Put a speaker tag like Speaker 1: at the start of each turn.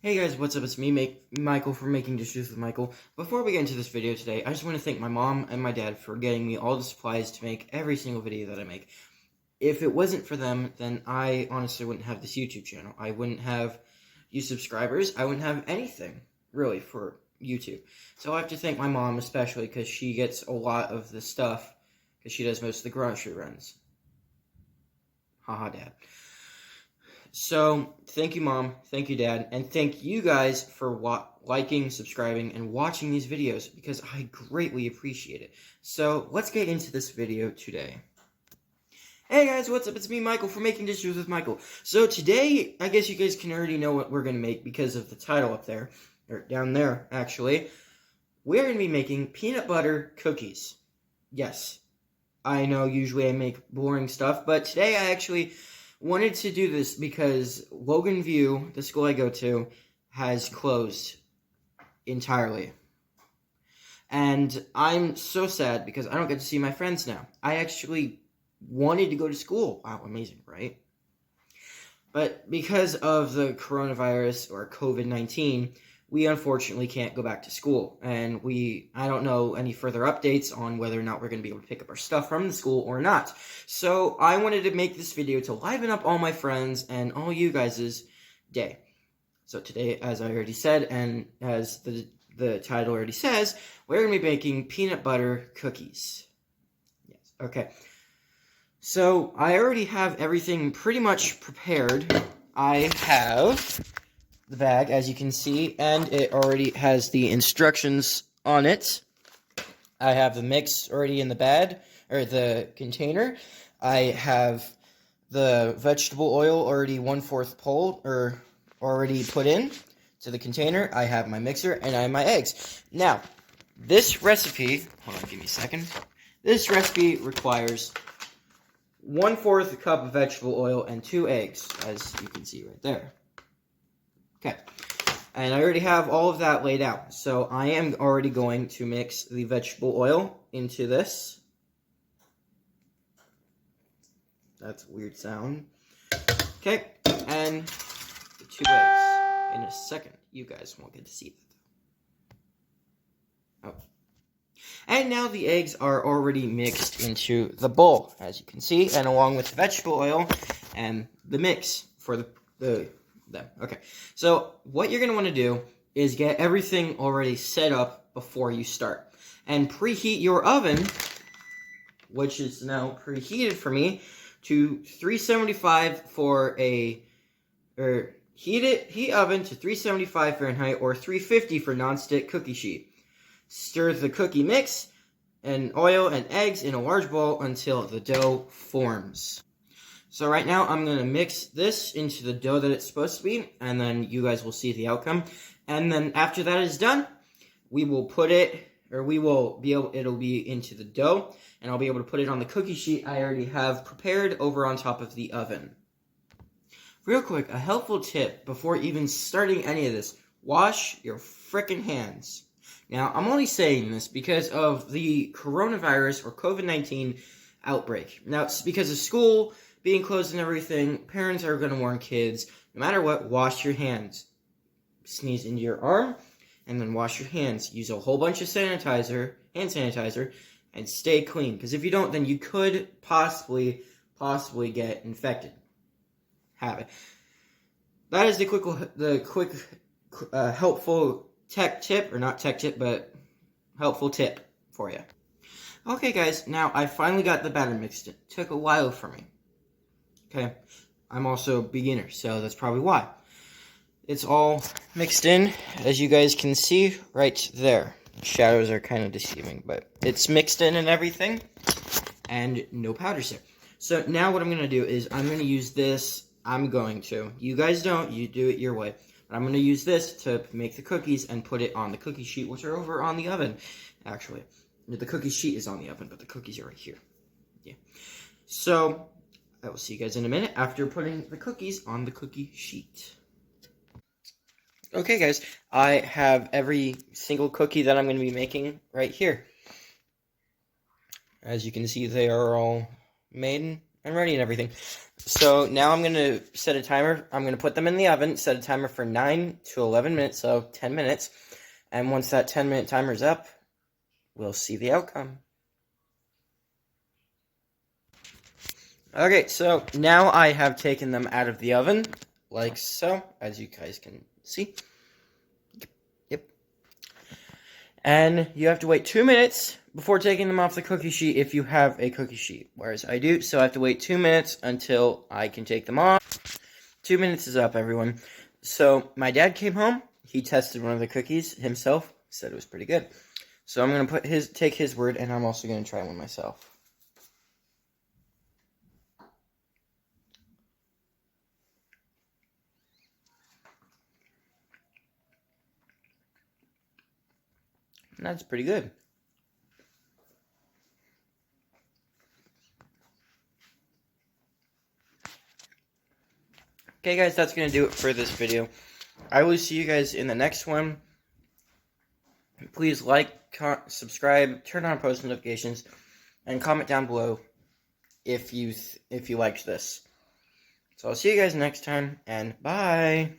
Speaker 1: Hey guys, what's up? It's me, Michael from Making Dishes with Michael. Before we get into this video today, I just want to thank my mom and my dad for getting me all the supplies to make every single video that I make. If it wasn't for them, then I honestly wouldn't have this YouTube channel. I wouldn't have you subscribers. I wouldn't have anything, really, for YouTube. So I have to thank my mom especially because she gets a lot of the stuff because she does most of the grocery runs. Haha, Dad. So, thank you, Mom. Thank you, Dad. And thank you guys for liking, subscribing, and watching these videos because I greatly appreciate it. So, let's get into this video today. Hey guys, what's up? It's me, Michael, from Making Dishes with Michael. So, today, I guess you guys can already know what we're going to make because of the title up there. Or down there, actually. We're going to be making peanut butter cookies. Yes. I know usually I make boring stuff, but today I actually wanted to do this because Logan View, the school I go to, has closed entirely. And I'm so sad because I don't get to see my friends now. I actually wanted to go to school. Wow, amazing, right? But because of the coronavirus or COVID-19, we unfortunately can't go back to school. And I don't know any further updates on whether or not we're going to be able to pick up our stuff from the school or not. So I wanted to make this video to liven up all my friends and all you guys' day. So today, as I already said, and as the title already says, we're going to be making peanut butter cookies. Yes, okay. So I already have everything pretty much prepared. I have the bag, as you can see, and it already has the instructions on it. I have the mix already in the bag, or the container. I have the vegetable oil already 1/4 pulled, or already put in to the container. I have my mixer, and I have my eggs. Now, this recipe, hold on, give me a second. This recipe requires 1/4 cup of vegetable oil and 2 eggs, as you can see right there. Okay, and I already have all of that laid out. So I am already going to mix the vegetable oil into this. That's a weird sound. Okay, and the 2 eggs. In a second, you guys won't get to see that. Oh. And now the eggs are already mixed into the bowl, as you can see, and along with the vegetable oil and the mix for them. Okay, so what you're going to want to do is get everything already set up before you start. And preheat your oven, which is now preheated for me, to 375 heat oven to 375 Fahrenheit or 350 for nonstick cookie sheet. Stir the cookie mix and oil and eggs in a large bowl until the dough forms. So right now, I'm going to mix this into the dough that it's supposed to be, and then you guys will see the outcome. And then after that is done, it'll be into the dough, and I'll be able to put it on the cookie sheet I already have prepared over on top of the oven. Real quick, a helpful tip before even starting any of this, wash your frickin' hands. Now, I'm only saying this because of the coronavirus or COVID-19 outbreak. Now, it's because of school being closed and everything, parents are going to warn kids, no matter what, wash your hands. Sneeze into your arm, and then wash your hands. Use a whole bunch of hand sanitizer, and stay clean. Because if you don't, then you could possibly get infected. Have it. That is the quick, helpful tech tip, or not tech tip, but helpful tip for you. Okay, guys, now I finally got the batter mixed. It took a while for me. Okay, I'm also a beginner, so that's probably why. It's all mixed in, as you guys can see right there. Shadows are kind of deceiving, but it's mixed in and everything, and no powders there. So now what I'm going to do is I'm going to use this. You guys don't, you do it your way. But I'm going to use this to make the cookies and put it on the cookie sheet, which are over on the oven, actually. The cookie sheet is on the oven, but the cookies are right here. Yeah. So I will see you guys in a minute after putting the cookies on the cookie sheet. Okay, guys, I have every single cookie that I'm going to be making right here. As you can see, they are all made I'm ready and everything. So now I'm going to set a timer. I'm going to put them in the oven, set a timer for 9 to 11 minutes, so 10 minutes. And once that 10-minute timer's up, we'll see the outcome. Okay, so now I have taken them out of the oven, like so, as you guys can see. Yep. And you have to wait 2 minutes before taking them off the cookie sheet if you have a cookie sheet, whereas I do, so I have to wait 2 minutes until I can take them off. 2 minutes is up, everyone. So my dad came home, he tested one of the cookies himself, said it was pretty good. So I'm going to take his word, and I'm also going to try one myself. And that's pretty good. Okay, guys, that's going to do it for this video. I will see you guys in the next one. Please like, subscribe, turn on post notifications, and comment down below if you liked this. So I'll see you guys next time, and bye!